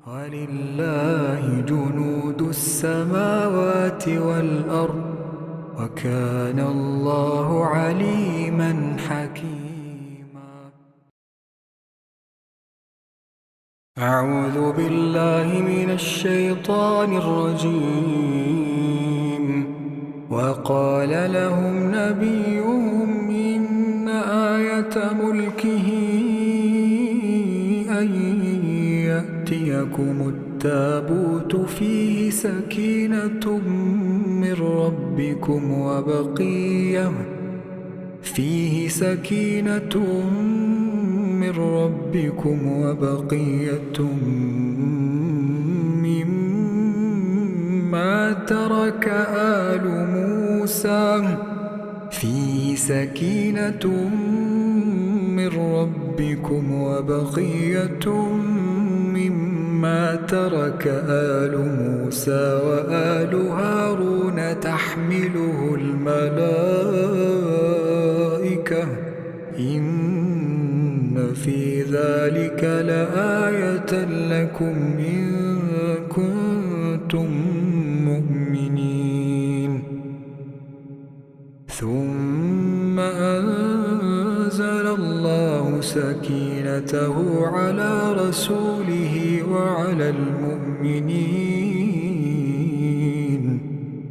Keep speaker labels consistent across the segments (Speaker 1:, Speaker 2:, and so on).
Speaker 1: ولله جنود السماوات والأرض وكان الله عليما حكيما. أعوذ بالله من الشيطان الرجيم. وقال لهم نبيهم إن آية ملكه أن يأتيكم التابوت فيه سكينة من ربكم وبقية مما ترك آل موسى وآل هارون تحمله الملائكة إن في ذلك لآية لكم إن كنتم مؤمنين. ثم أنزل الله سكينته على رسوله وعلى المؤمنين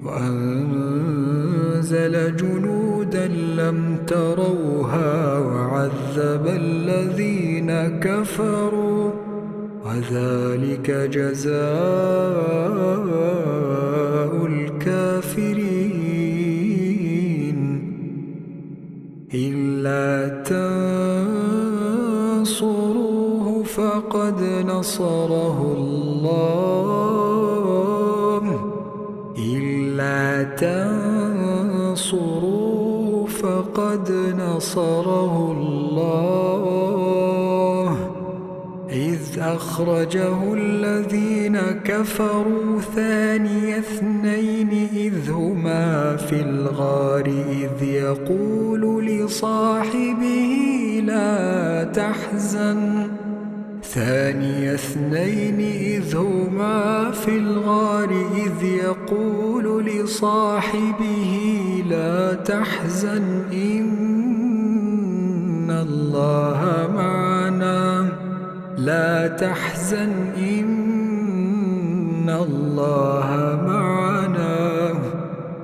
Speaker 1: وأنزل جنودا لم تروها وعذب الذين كفروا وذلك جزاء الكافرين. إلا تنصروه فقد نصره الله إذ أخرجه الذين كفروا ثاني اثنين إذ هما في الغار إذ يقول لصاحبه لا تحزن إن الله معنا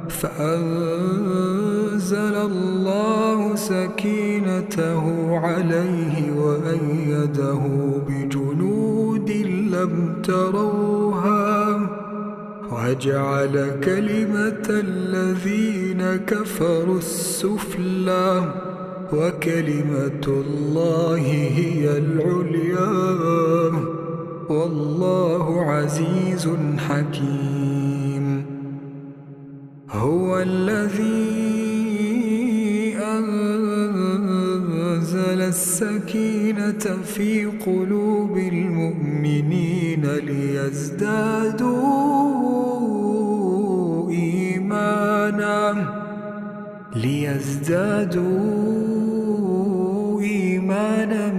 Speaker 1: فأنزل الله سكينته عليه وأيده بجنود لم تروها وجعل كلمة الذين كفروا السفلى وكلمة الله هي العليا والله عزيز حكيم. هو الذي أنزل السكينة في قلوب المؤمنين ليزدادوا إيمانا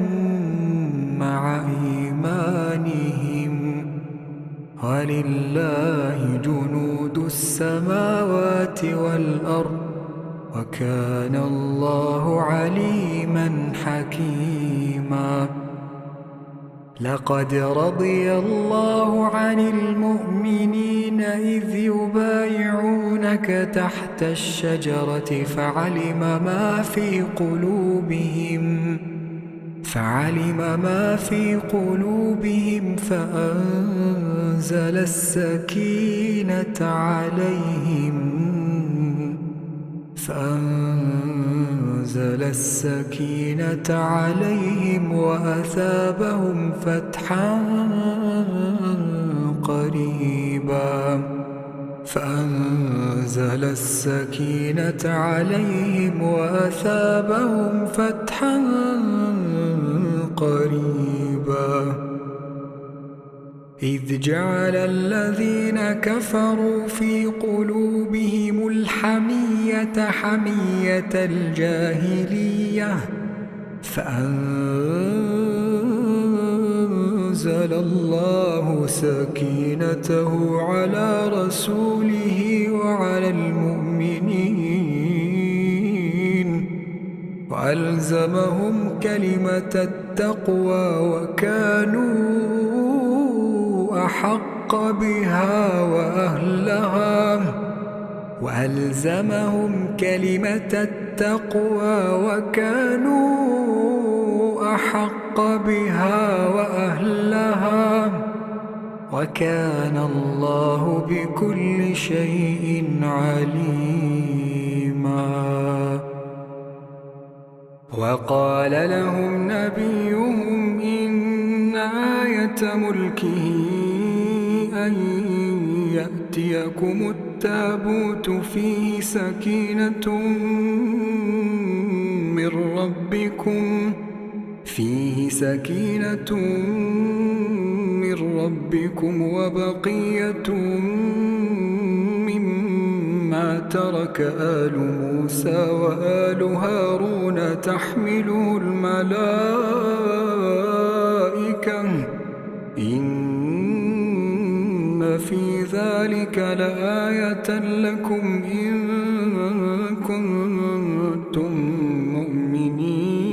Speaker 1: مع إيمانهم ولله جنود السماوات والأرض وكان الله عليما حكيما. لقد رضي الله عن المؤمنين إذ يبايعونك تحت الشجرة فعلم ما في قلوبهم فأنزل السكينة عليهم وأثابهم فتحا قريبا. إذ جعل الذين كفروا في قلوبهم الحمية حمية الجاهلية فأنزل أنزل الله سكينته على رسوله وعلى المؤمنين وألزمهم كلمة التقوى وكانوا أحق بها وأهلها وألزمهم كلمة التقوى وكانوا أحق بها وأهلها وكان الله بكل شيء عليما. وقال لهم نبيهم إن آية ملكه أن يأتيكم التابوت فيه سكينة من ربكم وبقية مما ترك آل موسى وآل هارون تحمله الملائكة إن في ذلك لآية لكم إن كنتم مؤمنين.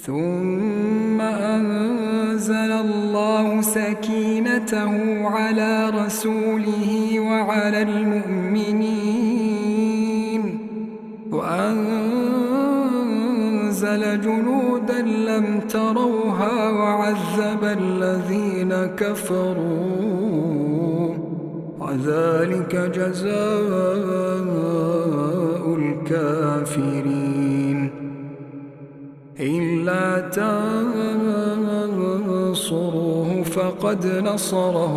Speaker 1: ثم أنزل الله سكينته على رسوله وعلى المؤمنين وأنزل جنودا لم تروها وعذب الذين كفروا وذلك جزاء الكافرين. إلا تنصروه فقد نصره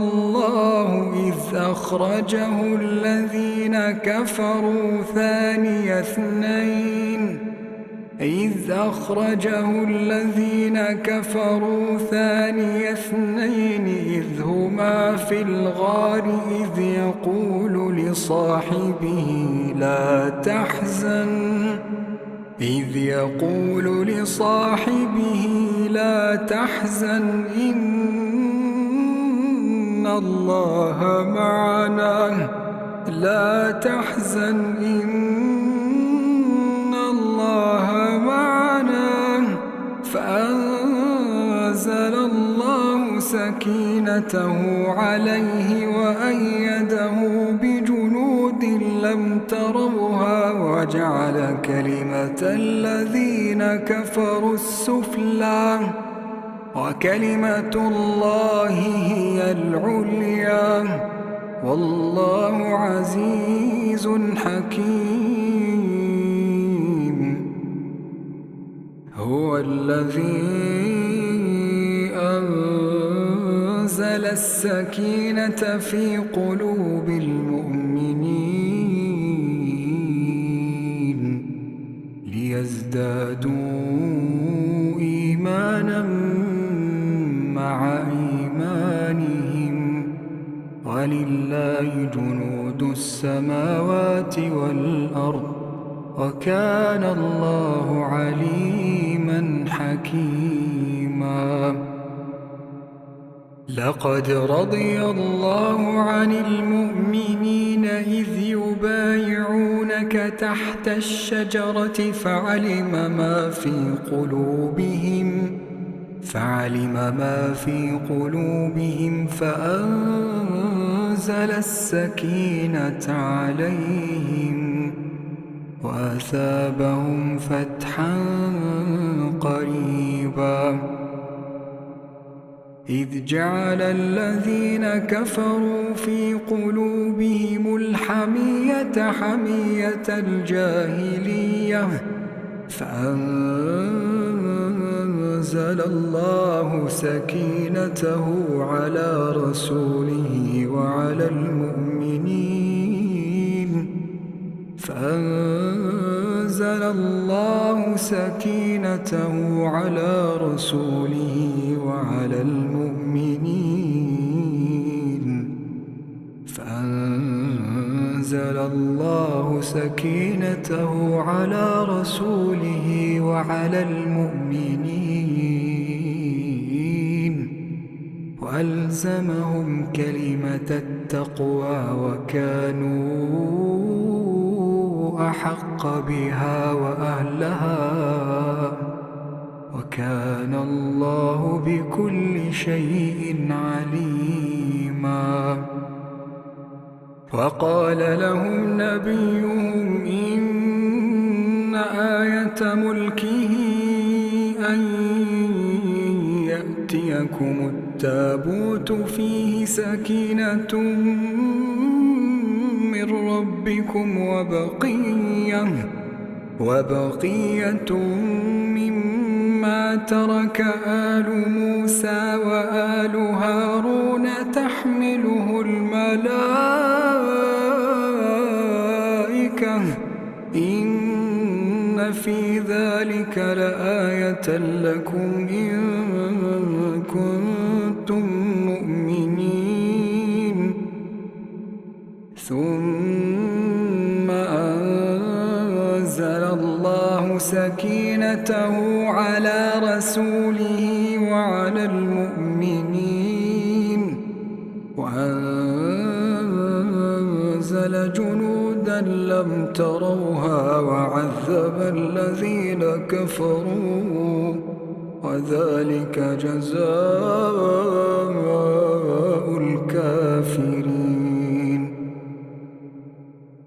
Speaker 1: الله إذ أخرجه الذين كفروا ثاني اثنين إذ هما في الغار إذ يقول لصاحبه لا تحزن إن الله معنا فأنزل الله سكينته عليه وأيده بجنود لم تروها وجعل كلمة الذين كفروا السفلى وكلمة الله هي العليا والله عزيز حكيم. هو الذي أنزل السكينة في قلوب المؤمنين ليزدادوا إيمانا مع إيمانهم ولله جنود السماوات والأرض وكان الله عليما حكيما. لقد رضي الله عن المؤمنين إذ يبايعونك تحت الشجرة فعلم ما في قلوبهم فأنزل السكينة عليهم وأثابهم فتحا قريبا. إذ جعل الذين كفروا في قلوبهم الحمية حمية الجاهلية فأنزل الله سكينته على رسوله وعلى المؤمنين أنزل الله سكينته على رسوله وعلى المؤمنين وألزمهم كلمة التقوى وكانوا أحق بها وأهلها وكان الله بكل شيء عليما. وقال لهم نبيهم إن آية ملكه أن يأتيكم التابوت فيه سكينة من ربكم وبقية مما ترك آل موسى وآل هارون تحمله الملائكة إن في ذلك لآية لكم إن كنتم مؤمنين. ثم أنزل الله سكينته على رسوله وعلى المؤمنين وأنزل جنودا لم تروها وعذب الذين كفروا وذلك جزاء الكافرين.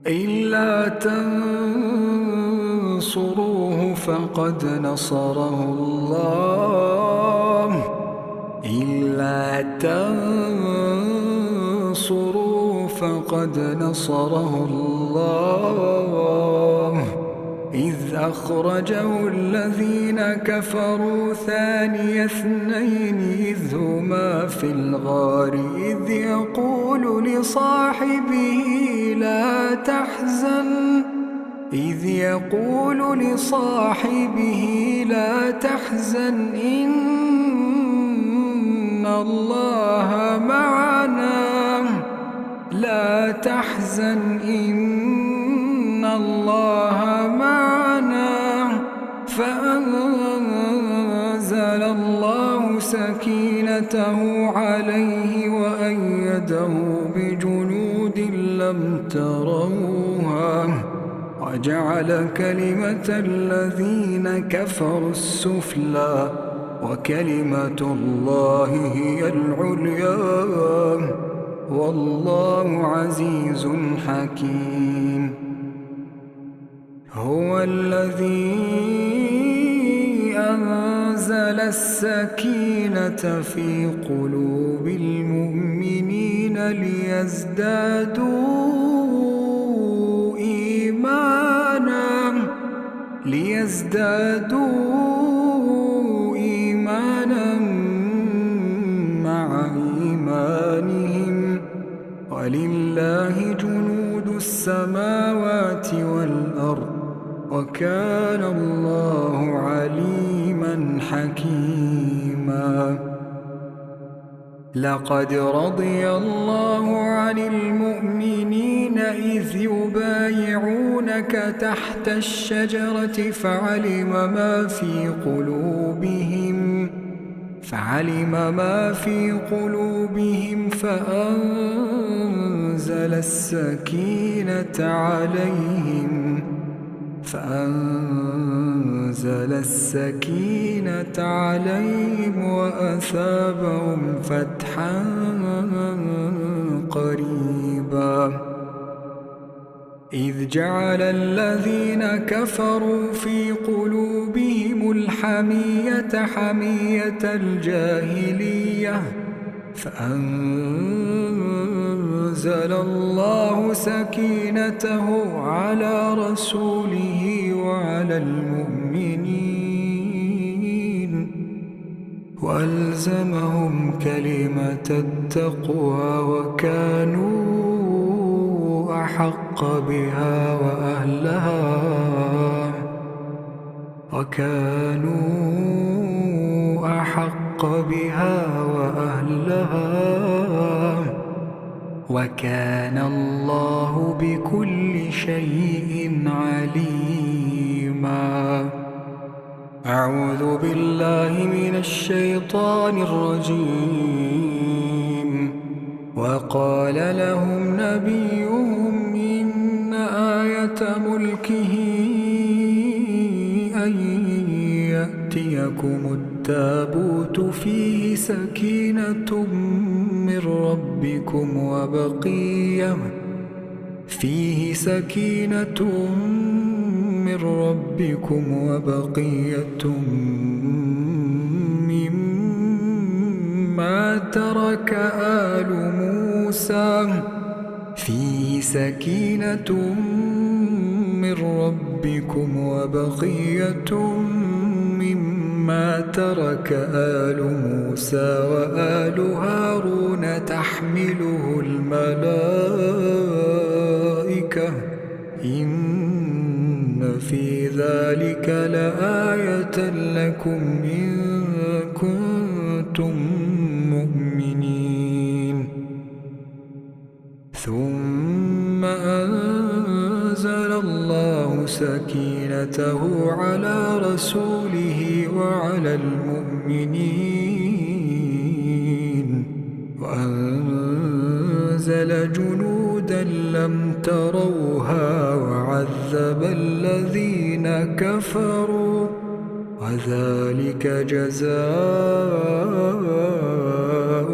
Speaker 1: إلا تنصروه فقد نصره الله إذ أخرجه الذين كفروا ثاني اثنين إذ هما في الغار إذ يقول لصاحبه لا تحزن إن الله معنا فأنزل الله سكينته عليه وأيده بجنود لم تروها وجعل كلمة الذين كفروا السفلى وكلمة الله هي العليا والله عزيز حكيم. هو الذي أنزل السكينة في قلوب المؤمنين ليزدادوا إيمانا مع إيمانهم ولله جنود السماوات والأرض وكان الله عليما حكيما. لقد رضي الله عن المؤمنين إذ يبايعونك تحت الشجرة فعلم ما في قلوبهم فأنزل السكينة عليهم وأثابهم فتحا قريبا. إذ جعل الذين كفروا في قلوبهم الحمية حمية الجاهلية فأنزل الله سكينته على رسوله وعلى المؤمنين وألزمهم كلمة التقوى وكانوا أحق بها وأهلها وكان الله بكل شيء عليما. أعوذ بالله من الشيطان الرجيم. وقال لهم نبيهم إن آية ملكه أن يأتيكم التابوت فيه سكينة من ربكم وبقية مما ترك آل موسى وآل هارون تحمله الملائكة إن في ذلك لآية لكم إن كنتم مؤمنين. ثم أنزل الله سكينته على رسوله وعلى المؤمنين وأنزل جنودا لم تروها وعذب الذين كفروا وذلك جزاء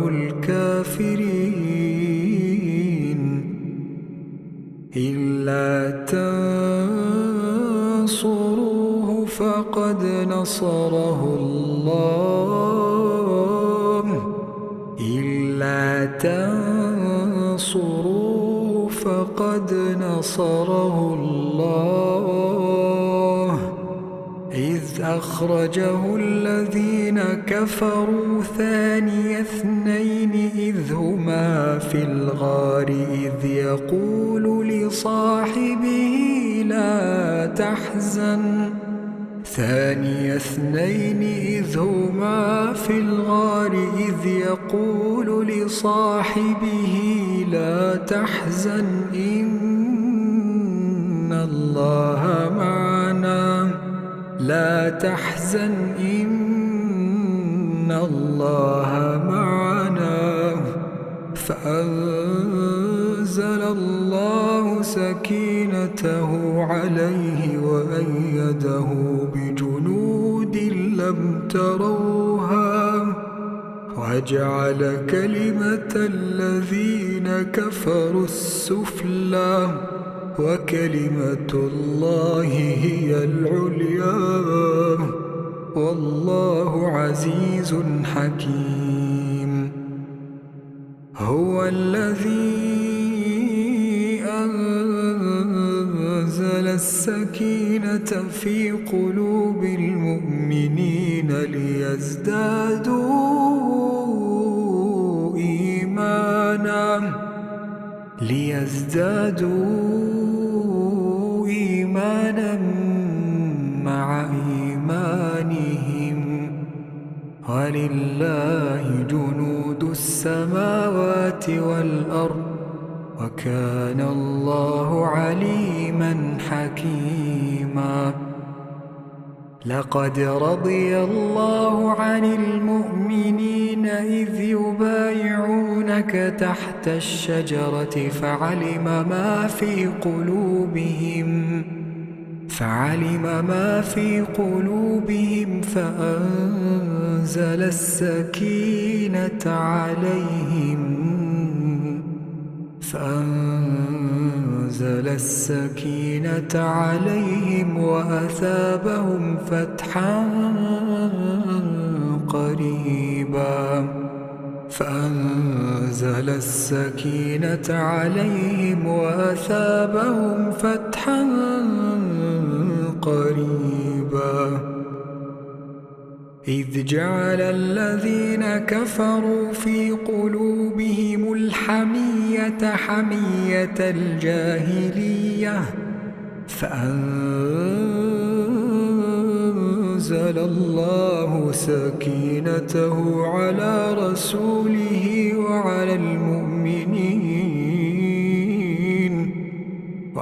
Speaker 1: الكافرين. إلا تنصروه فقد نصره الله إذ أخرجه الذين كفروا ثاني اثنين إذ هما في الغار إذ يقول لصاحبه لا تحزن إن الله معنا فأنزل الله سكينته عليه وأيده بجنود لم تروها وجعل كلمة الذين كفروا السفلى وكلمة الله هي العليا والله عزيز حكيم. هو الذي أنزل السكينة في قلوب المؤمنين ليزدادوا إيمانا مع إيمانهم ولله جنود السماوات والأرض وكان الله عليما حكيما. لقد رضي الله عن المؤمنين إذ يبايعونك تحت الشجرة فعلم ما في قلوبهم فأنزل السكينة عليهم وأثابهم فتحا قريبا. إذ جعل الذين كفروا في قلوبهم الحمية حمية الجاهلية فأنزل الله سكينته على رسوله وعلى المؤمنين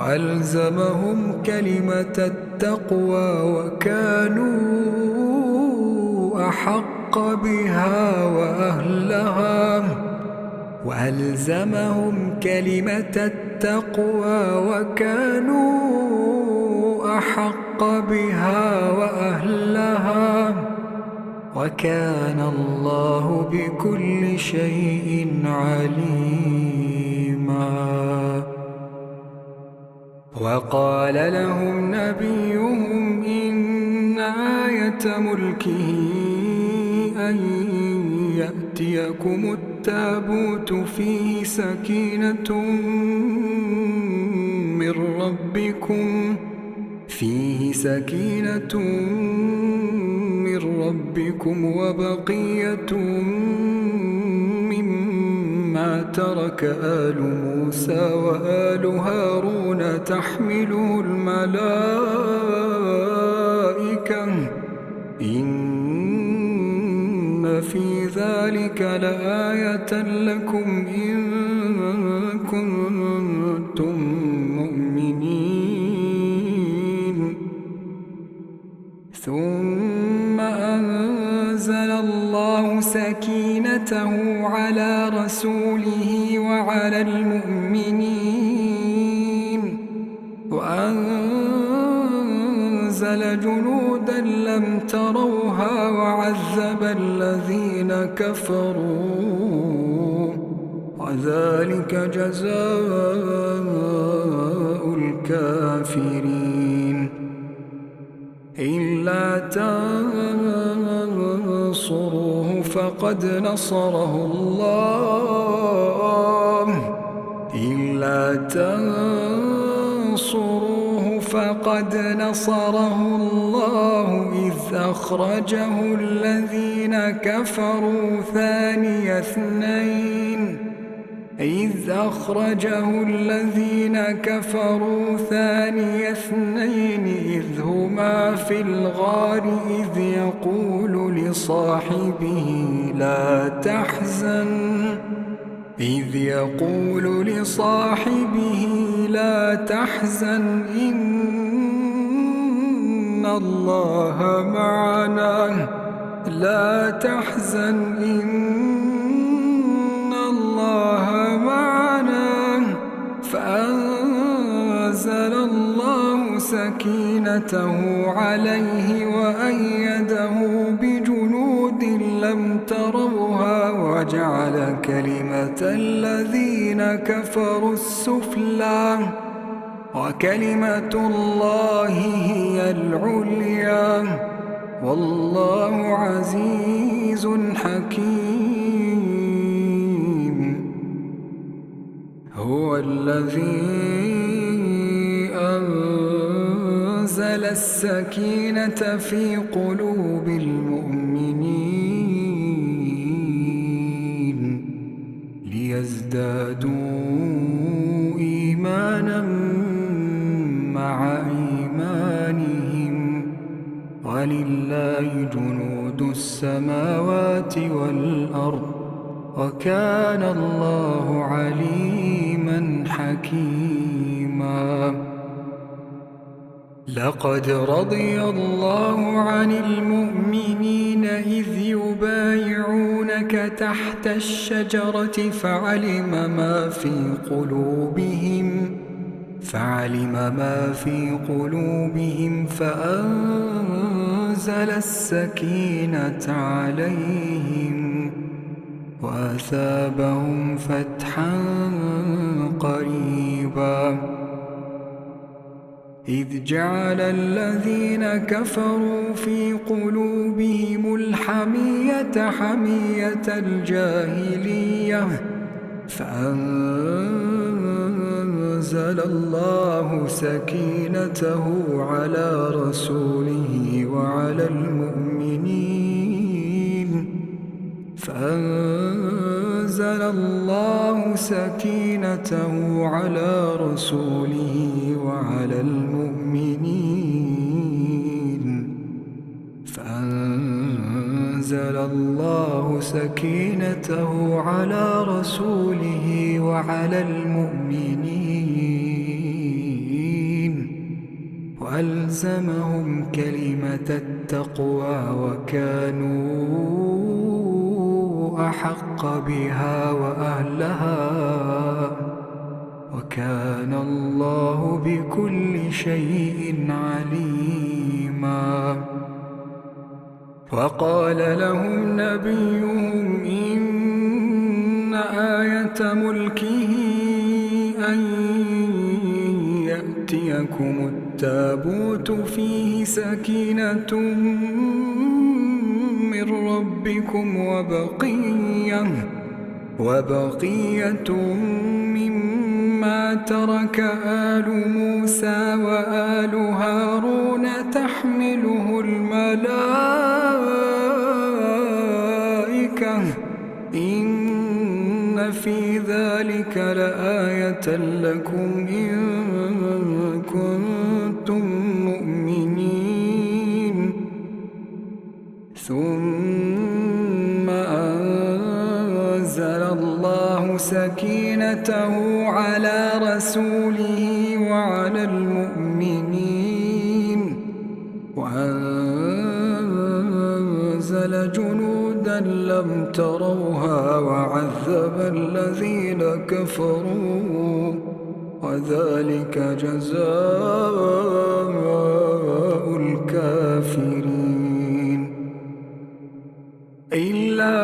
Speaker 1: وألزمهم كلمة التقوى وكانوا أحق بها وأهلها. وألزمهم كلمة التقوى وكانوا أحق بها وأهلها. وكان الله بكل شيء عليما. وقال لهم نبيهم إن آية ملكه أن يأتيكم التابوت فيه سكينة من ربكم وبقية مما ترك آل موسى وآل هارون تحمله الملائكة إن في ذلك لآية لكم إن كنتم مؤمنين. ثم أنزل الله سكينته على رسوله وعلى المؤمنين وأنزل جنودا لم تروها وعذب الذين كفروا وذلك جزاء الكافرين. إلا تنصروه فقد نصره الله إذ أخرجه الذين كفروا ثاني اثنين إذ هما في الغار إذ يقول لصاحبه لا تحزن إن الله معنا فأنزل الله سكينته عليه وأيده بجنود لم تروها وجعل كلمة الذين كفروا السفلى وكلمة الله هي العليا والله عزيز حكيم. هو الذي أنزل السكينة في قلوب المؤمنين ليزدادوا إيمانا مع إيمانهم ولله جنود السماوات والأرض وكان الله عليما حكيما. لقد رضي الله عن المؤمنين إذ يبايعونك تحت الشجرة فعلم ما في قلوبهم فأنزل السكينة عليهم وأثابهم فتحا قريبا. إذ جعل الذين كفروا في قلوبهم الحمية حمية الجاهلية فأنزل الله سكينته على رسوله وعلى المؤمنين وألزمهم كلمة التقوى وكانوا أحق بها وأهلها وكان الله بكل شيء عليما. وقال لهم نبيهم إن آية ملكه أن يأتيكم التابوت فيه سكينة من ربكم وبقية مما ترك آل موسى وآل هارون تحمله الملائكة إن في ذلك لآية لكم إن كنتم مؤمنين. ثم أنزل الله سكينته على رسوله وعلى المؤمنين وأنزل جنودا لم تروها وعذب الذين كفروا وذلك جزاء الكافرين. إلا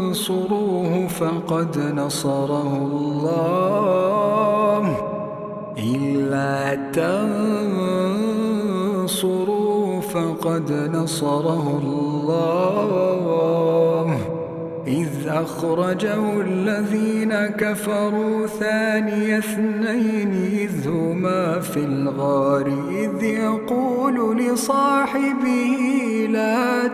Speaker 1: تنصروه فقد نصره الله إذ أخرجه الذين كفروا ثاني اثنين إذ هما في الغار إذ يقول لصاحبه لا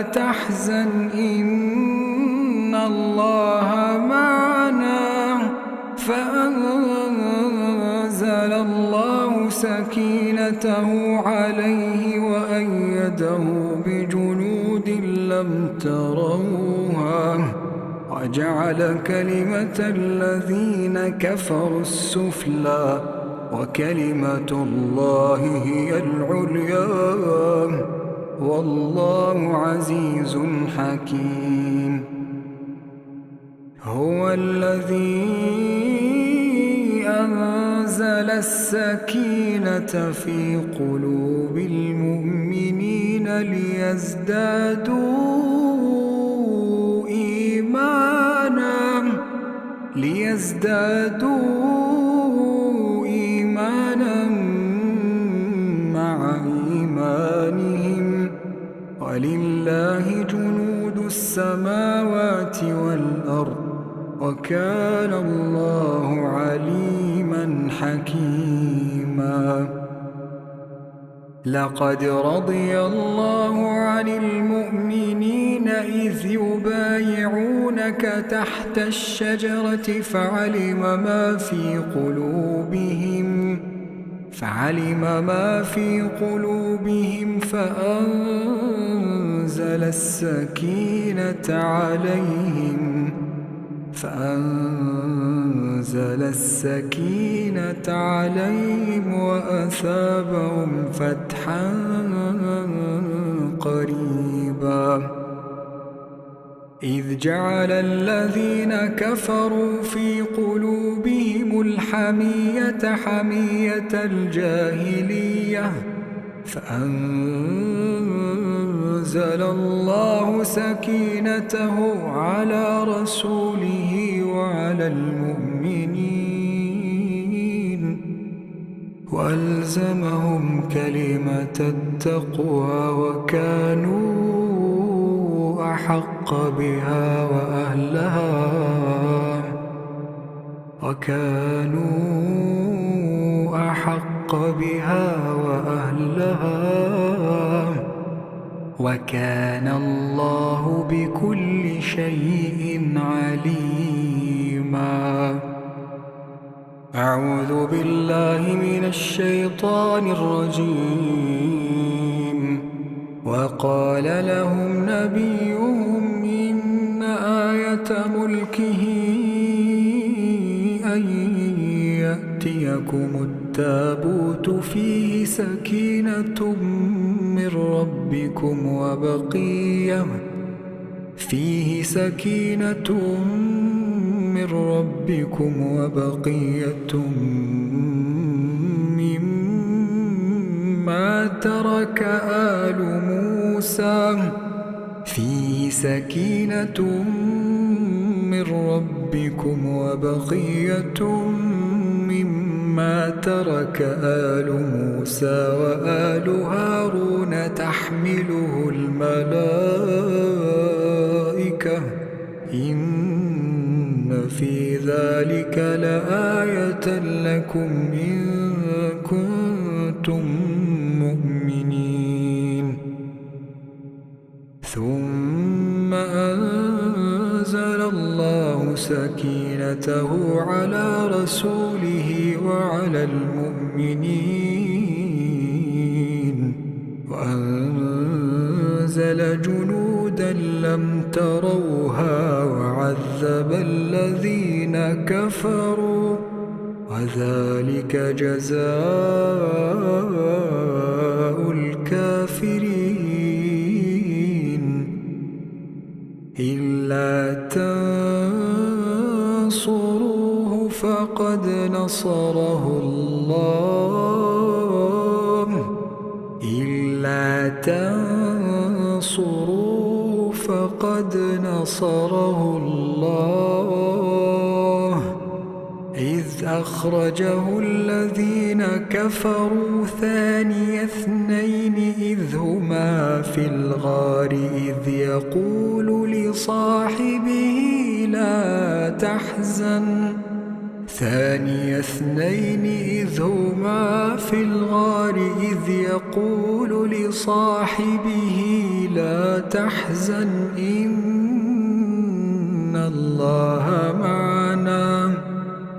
Speaker 1: تحزن إن الله معنا فأنزل الله سكينته عليه وأيده بجنود لم تروها وجعل كلمة الذين كفروا السفلى وكلمة الله هي العليا والله عزيز حكيم. هو الذي أنزل السكينة في قلوب المؤمنين ليزدادوا إيمانا مع إيمانهم ولله جنود السماوات والأرض وكان الله عليما حكيما. لقد رضي الله عن المؤمنين إذ يبايعونك تحت الشجرة فعلم ما في قلوبهم فأنزل السكينة عليهم وأثابهم فتحا قريبا. إذ جعل الذين كفروا في قلوبهم الحمية حمية الجاهلية فأنزل الله سكينته على رسوله وعلى المؤمنين وألزمهم كلمة التقوى وكانوا أحق بها وأهلها وكان الله بكل شيء عليما. أعوذ بالله من الشيطان الرجيم. وقال لهم نبيهم إن آية ملكه أن يأتيكم التابوت فيه سكينة من ربكم وبقية مما ترك آل موسى وآل هارون تحمله الملائكة إن في ذلك لآية لكم إن كنتم مؤمنين. ثم أنزل الله سكينته على رسوله وعلى المؤمنين وأنزل جنودا لم تروها وعذب الذين كفروا وذلك جزاء الكافرين. إلا تنصروه فقد نصره الله إذ أخرجه الذين كفروا ثاني اثنين إذ هما في الغار إذ يقول لصاحبه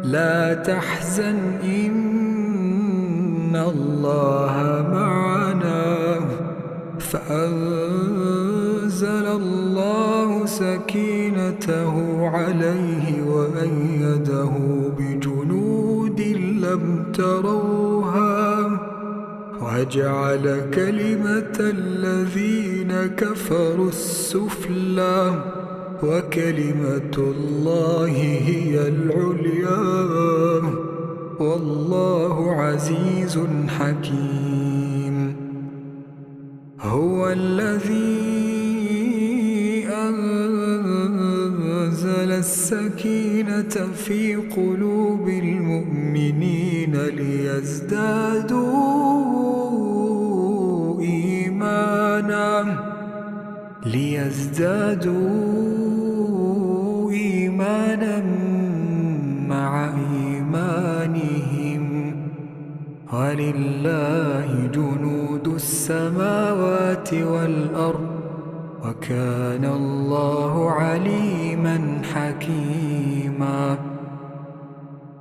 Speaker 1: لا تحزن إن الله معنا فأنزل الله سكينته عليه وأيده بجنود لم تروها وجعل كلمة الذين كفروا السفلى وكلمة الله هي العليا والله عزيز حكيم. هو الذي أنزل السكينة في قلوب المؤمنين ليزدادوا إيمانا مع إيمانهم ولله جنود السماوات والأرض وكان الله عليما حكيما.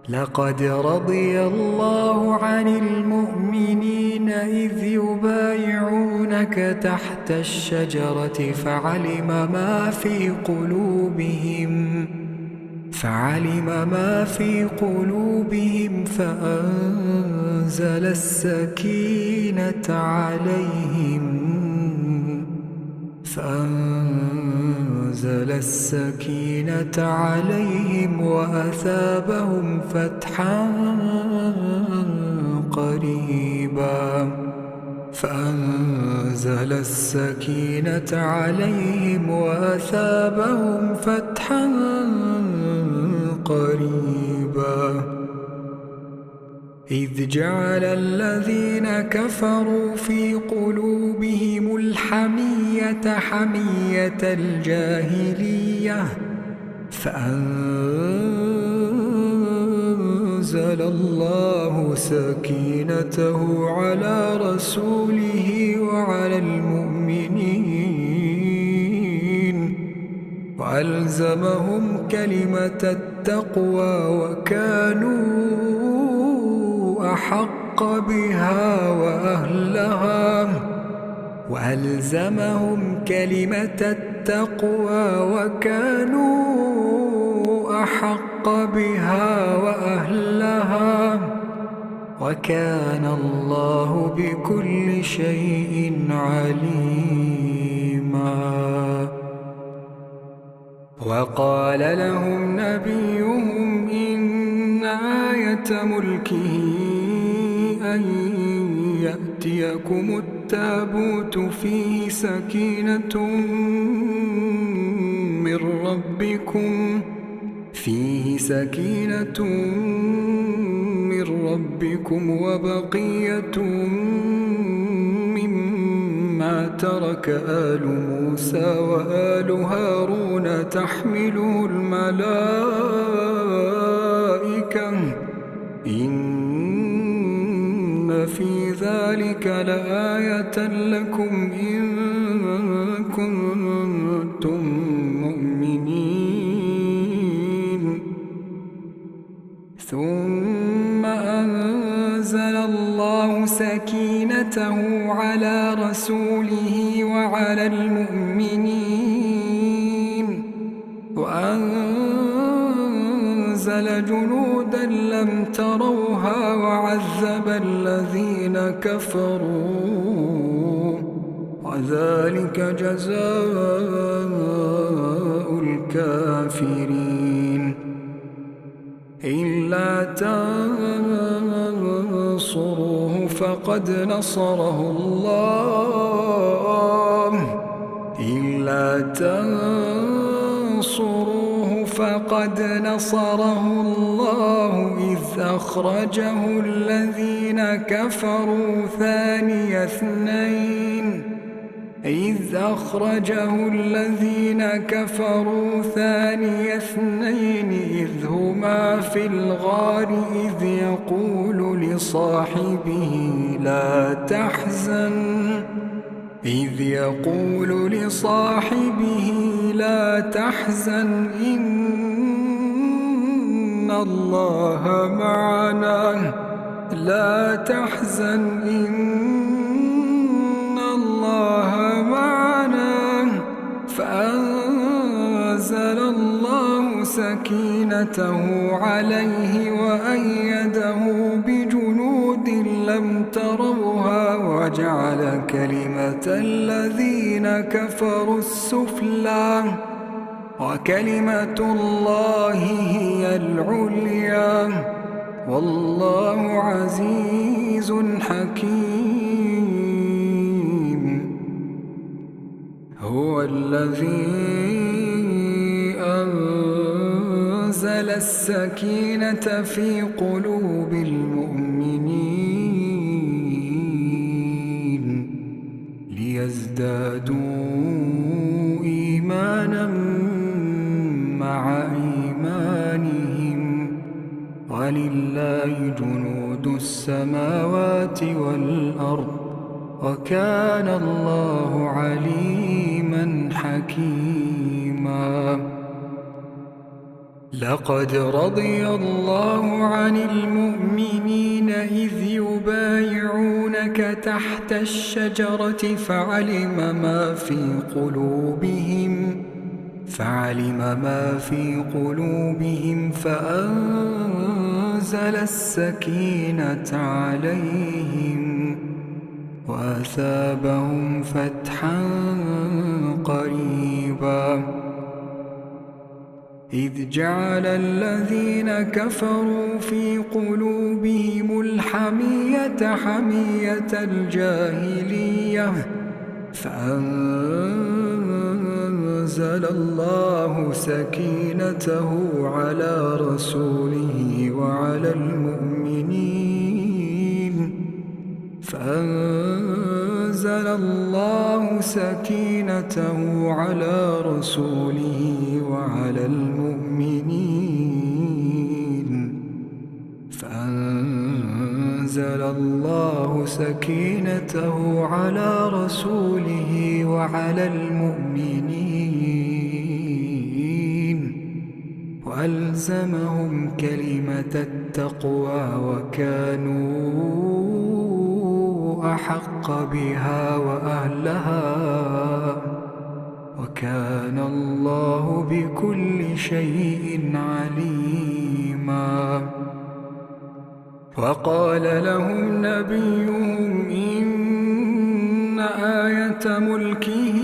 Speaker 1: لقد رضي الله عن المؤمنين إذ يبايعونك تحت الشجرة فعلم ما في قلوبهم فأنزل السكينة عليهم وأثابهم فتحا قريبا. إذ جعل الذين كفروا في قلوبهم الحمية حمية الجاهلية فأنزل الله سكينته على رسوله وعلى المؤمنين وألزمهم كلمة التقوى وكانوا أحق بها وأهلها وألزمهم كلمة التقوى وكانوا أحق بها وأهلها، وكان الله بكل شيء عليما. وقال لهم نبيهم إن آية ملكه أن يأتيكم التابوت فيه سكينة من ربكم وبقية مما ترك آل موسى وآل هارون تحمله الملائكة إن في ذلك لآية لكم إن كنتم مؤمنين. ثم أنزل الله سكينته على رسوله وعلى المؤمنين وأنزل جنودا لم تروها وعذب الذين كفروا، وذلك جزاء الكافرين. إلا تنصروه فقد نصره الله إذ أخرجه الذين كفروا ثاني اثنين إذ هما في الغار إذ يقول لصاحبه لا تحزن إن الله معنا فأنزل الله سكينته عليه وأيده بجنود لم تروها وجعل كلمة الذين كفروا السفلى وكلمة الله هي العليا والله عزيز حكيم. هو الذي أنزل السكينة في قلوب المؤمنين ليزدادوا إيمانا مع إيمانهم ولله جنود السماوات والأرض وكان الله عليما حكيما. لقد رضي الله عن المؤمنين إذ يبايعونك تحت الشجرة فعلم ما في قلوبهم فأنزل السكينة عليهم وأثابهم فتحا قريبا. إذ جعل الذين كفروا في قلوبهم الحمية حمية الجاهلية فأنزل الله سكينته على رسوله وعلى المؤمنين وألزمهم كلمة التقوى وكانوا أحق بها وأهلها وكان الله بكل شيء عليما. وقال لهم نبيهم إن آية ملكه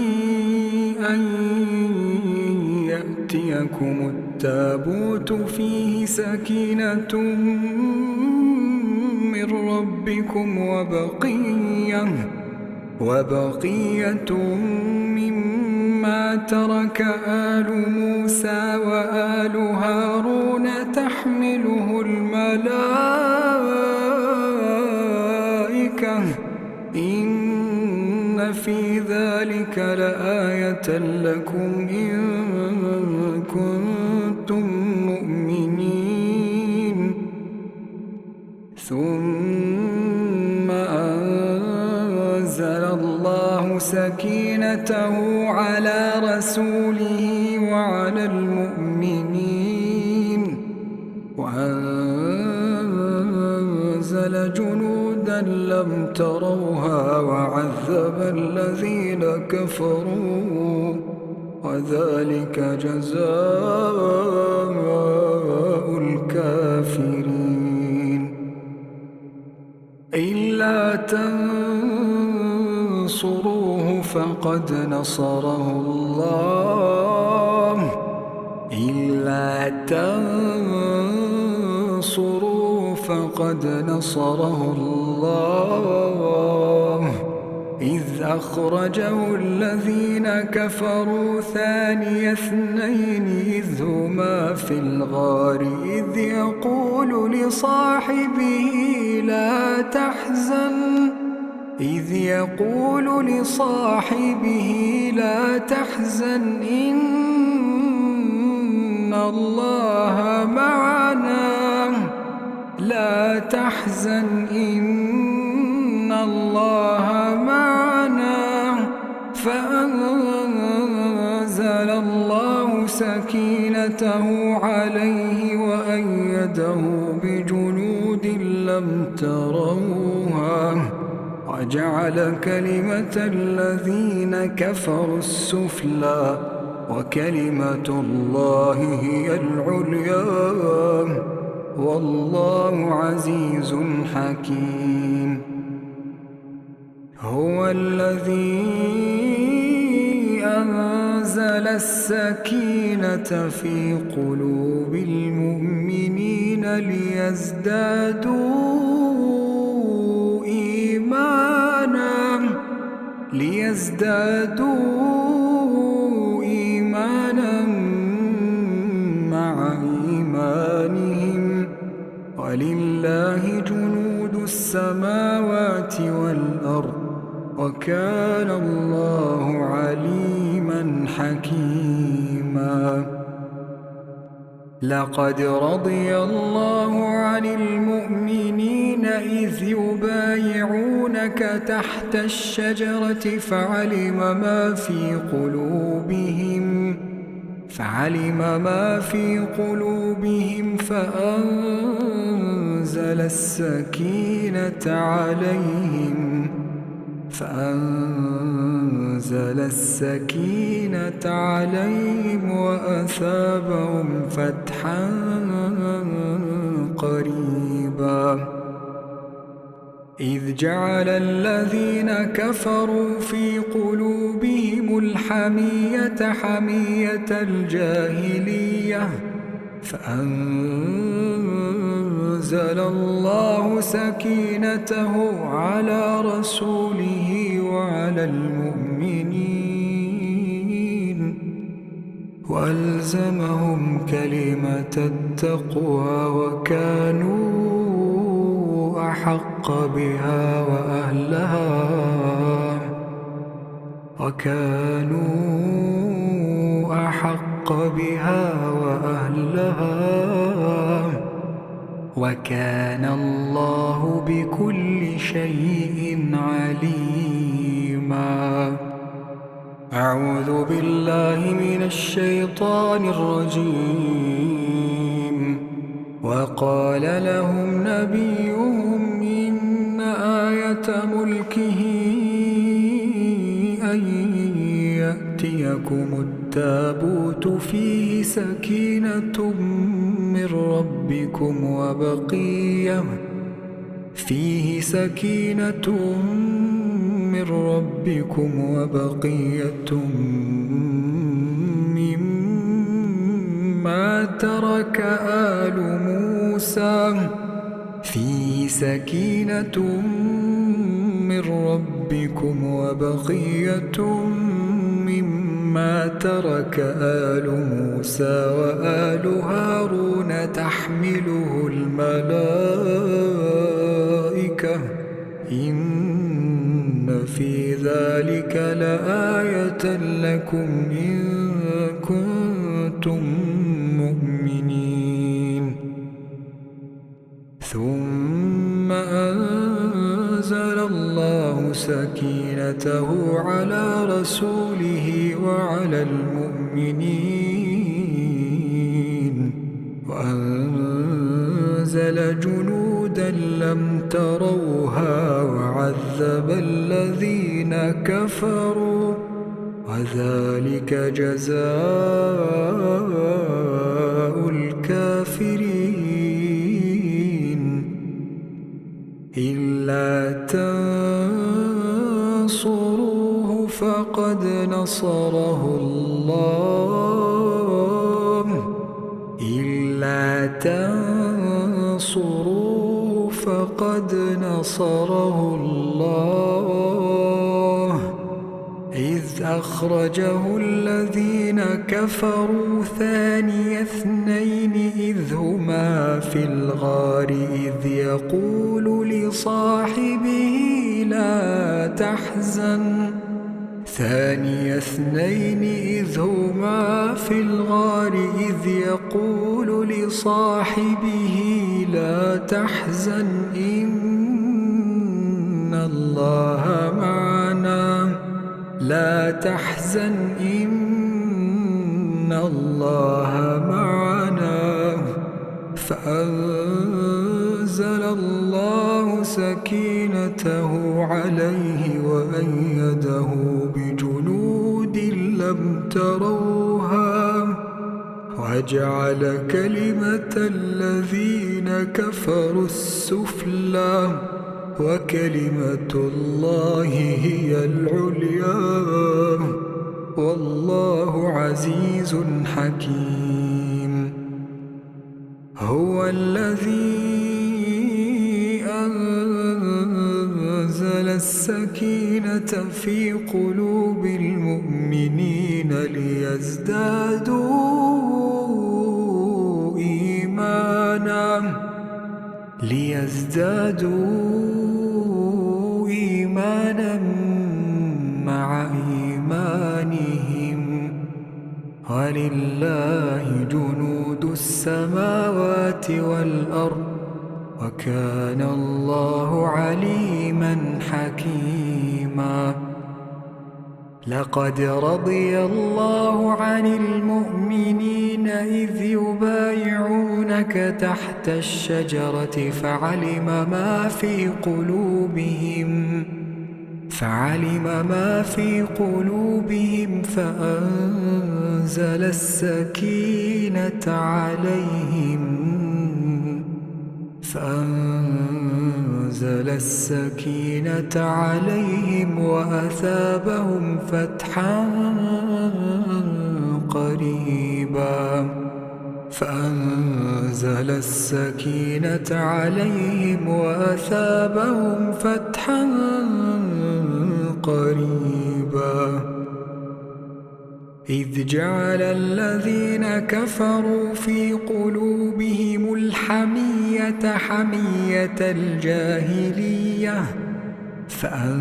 Speaker 1: أن يأتيكم التابوت فيه سكينة من ربكم وبقية مما ترك آل موسى وآل هارون تحمله الملائكة إن في ذلك لآية لكم إن كنتم مؤمنين. ثم أنزل الله سكينته على رسوله وعلى المؤمنين وأنزل جنودا لم تروها وعذب الذين كفروا وذلك جزاء الكافرين. إلا تنصروه فقد نصره الله إذ أخرجه الذين كفروا ثاني اثنين إذ هما في الغار إذ يقول لصاحبه لا تحزن إن الله معنا فأنزل الله سكينته عليه وأيده بجنود لم تروها وجعل كلمة الذين كفروا السفلى وكلمة الله هي العليا والله عزيز حكيم. هو الذي أنزل السكينة في قلوب المؤمنين ليزدادوا إيمانا مع إيمانهم ولله جنود السماوات والأرض وكان الله عليما حكيما. لقد رضي الله عن المؤمنين إذ يبايعونك تحت الشجرة فعلم ما في قلوبهم فأنزل السكينة عليهم وأثابهم فتحا قريبا. إذ جعل الذين كفروا في قلوبهم الحمية حمية الجاهلية فأنزل الله سكينته على رسوله وعلى المؤمنين وألزمهم كلمة التقوى وكانوا أحق بها وأهلها وكان الله بكل شيء عليما. أعوذ بالله من الشيطان الرجيم. وقال لهم نبيهم إن آية آية ملكه أن يأتيكم التابوت فيه سكينة من ربكم وبقية مما ترك آل موسى وآل هارون تحمله الملائكة إن في ذلك لآية لكم إن كنتم مؤمنين. ثم أنزل الله سكينته على رسوله وعلى المؤمنين وأنزل جنودا لم تروها وعذب الذين كفروا وذلك جزاء الكافرين. إلا تنصروه فقد نصره الله إذ أخرجه الذين كفروا ثاني اثنين إذ هما في الغار إذ يقول لصاحبه لا تحزن إن الله معنا فأنزل الله سكينته عليه وأيده بجنود لم تروها وجعل كلمة الذين كفروا السفلى وكلمة الله هي العليا والله عزيز حكيم. هو الذي أنزل السكينة في قلوب المؤمنين ليزدادوا إيمانا مع إيمانهم ولله جنود السماوات والأرض وكان الله عليما حكيما. لقد رضي الله عن المؤمنين إذ يبايعونك تحت الشجرة فعلم ما في قلوبهم فأنزل السكينة عليهم وأثابهم فتحا قريبا. إذ جعل الذين كفروا في قلوبهم الحمية حمية الجاهلية فأنزل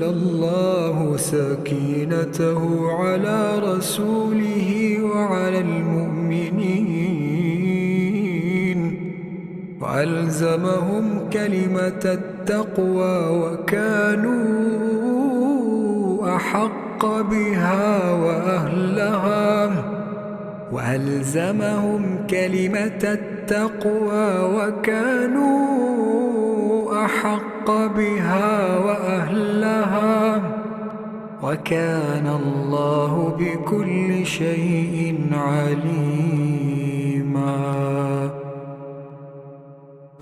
Speaker 1: الله سكينته على رسوله وعلى المؤمنين وألزمهم كلمة التقوى وكانوا أحق بها وأهلها وألزمهم كلمة التقوى وكانوا أحق بها وأهلها وكان الله بكل شيء عليما.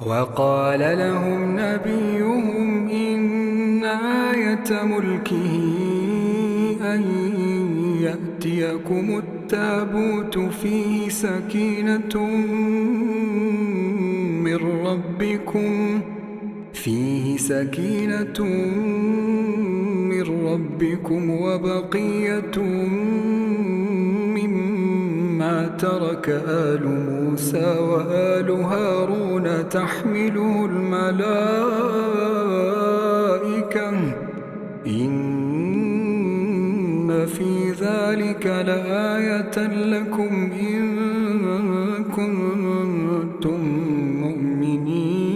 Speaker 1: وقال لهم نبيهم إن آية ملكه أن يأتيكم التابوت فيه سكينة من ربكم وبقية مما ترك آل موسى وآل هارون تحمله الملائكة إن في ذلك لآية لكم إن كنتم مؤمنين.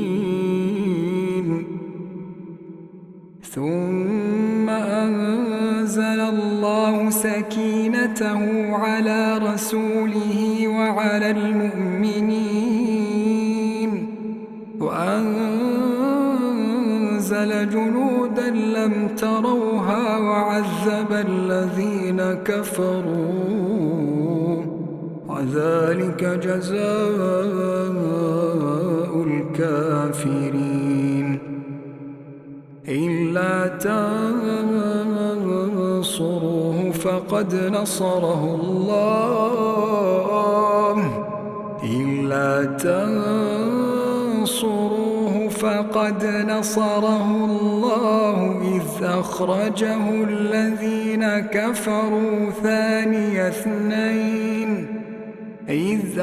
Speaker 1: ثم أنزل الله سكينته على رسوله وعلى المؤمنين وأنزل جنودا لم تروها وعذب الذين كفروا وذلك جزاء الكافرين. إلا تنصروه فقد نصره الله إذ أخرجه الذين كفروا ثاني اثنين إذ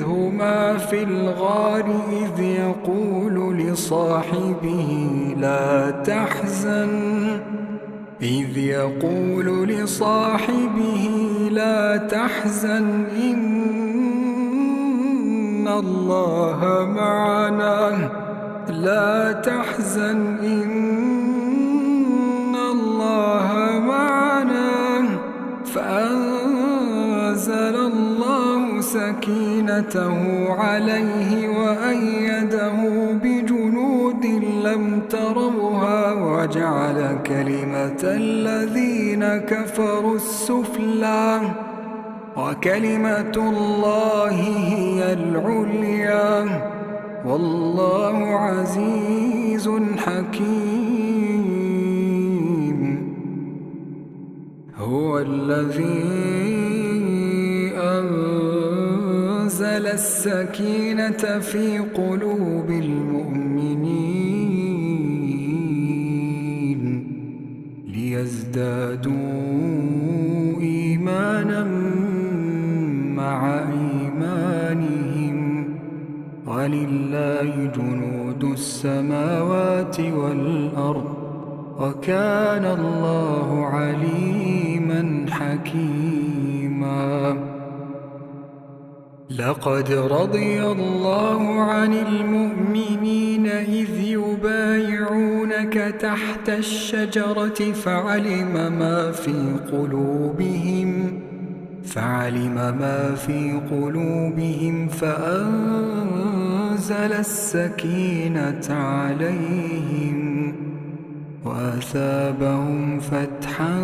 Speaker 1: هما في الغار إذ يقول لصاحبه لا تحزن إن الله معنا فأنزل الله سكينته عليه وأيده بجنود لم تروها وجعل كلمة الذين كفروا السفلى وكلمة الله هي العليا والله عزيز حكيم. هو الذي أنزل السكينة في قلوب المؤمنين ليزدادوا إيمانا مع إيمانهم ولله جنود السماوات والأرض وكان الله عليما حكيما. لقد رضي الله عن المؤمنين إذ يبايعونك تحت الشجرة فعلم ما في قلوبهم فأنزل السكينة عليهم وأثابهم فتحا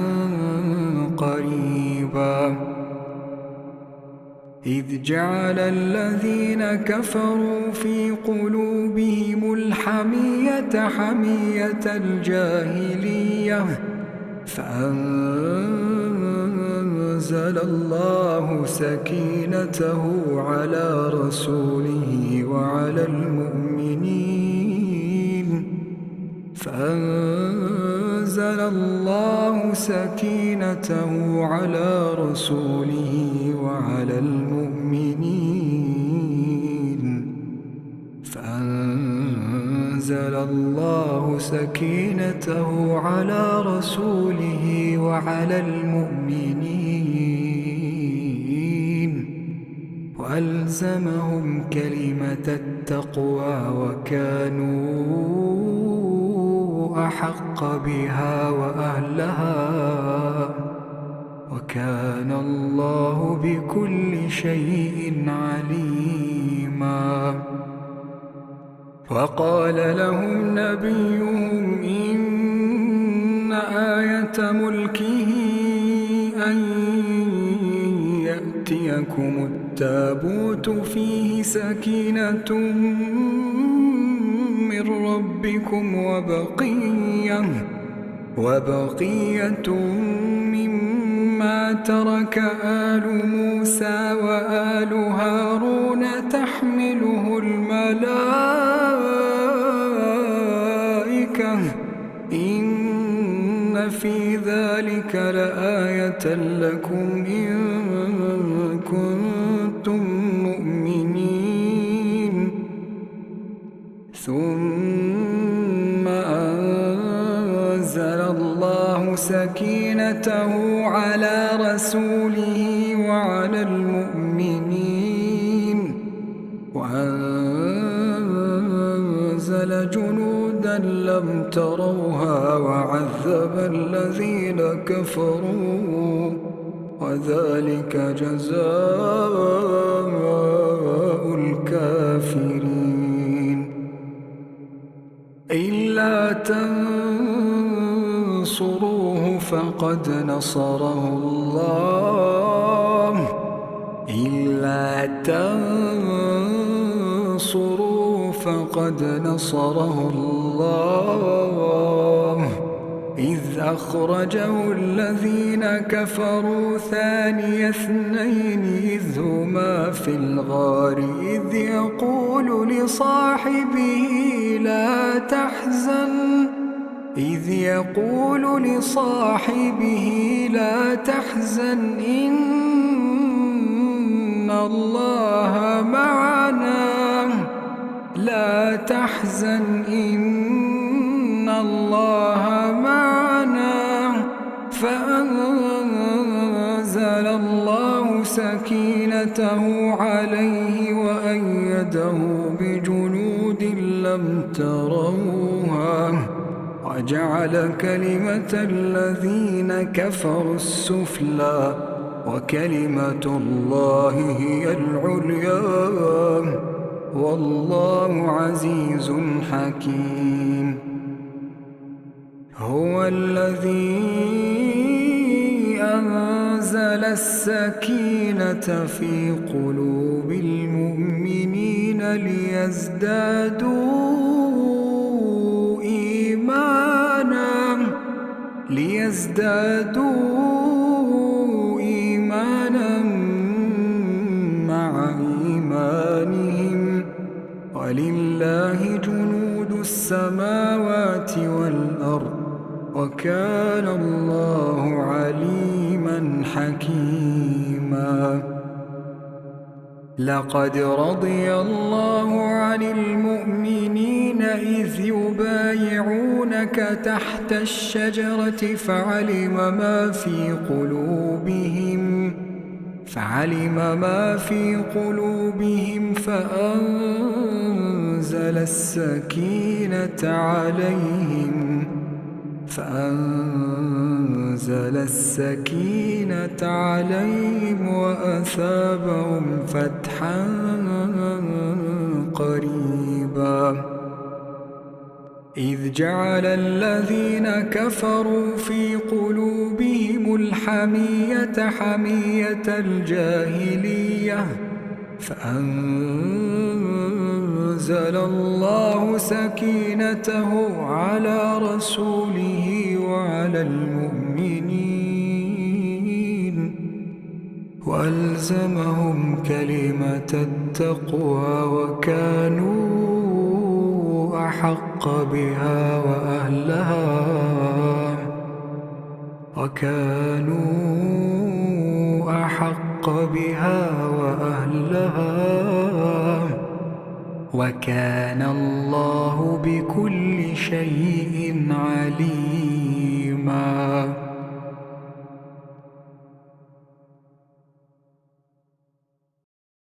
Speaker 1: قريبا. إذ جعل الذين كفروا في قلوبهم الحمية حمية الجاهلية فأنزل الله سكينته على رسوله وعلى المؤمنين وألزمهم كلمة التقوى وكانوا أحق بها وأهلها وكان الله بكل شيء عليما. وقال لهم نبيهم إن آية ملكه أن يأتيكم التابوت فيه سكينة من ربكم وبقية مما ترك آل موسى وآل هارون تحمله الملائكة إن في ذلك لآية لكم إن كنتم مؤمنين. ثم أنزل الله سكينته على رسوله وعلى المؤمنين وأنزل جنودا لم تروها وعذب الذين كفروا وذلك جزاء الكافرين. إلا تنصروه فقد نصره الله إذ أخرجه الذين كفروا ثاني اثنين إذ هما في الغار إذ يقول لصاحبه لا تحزن إن الله معنا فأنزل الله سكينته عليه وأيده بجنود لم تروها وجعل كلمة الذين كفروا السفلى وكلمة الله هي العليا والله عزيز حكيم. هو الذي أنزل السكينة في قلوب المؤمنين ليزدادوا إيمانا مع إيمانهم ولله جنود السماوات والأرض وكان الله عليما حكيما. لقد رضي الله عن المؤمنين إذ يبايعونك تحت الشجرة فعلم ما في قلوبهم فأنزل السكينة عليهم وأثابهم فتحا قريبا. إذ جعل الذين كفروا في قلوبهم الحمية حمية الجاهلية فأنزل الله سكينته على رسوله وعلى المؤمنين وألزمهم كلمة التقوى وكانوا أحق بها وأهلها وكان الله بكل شيء عليما.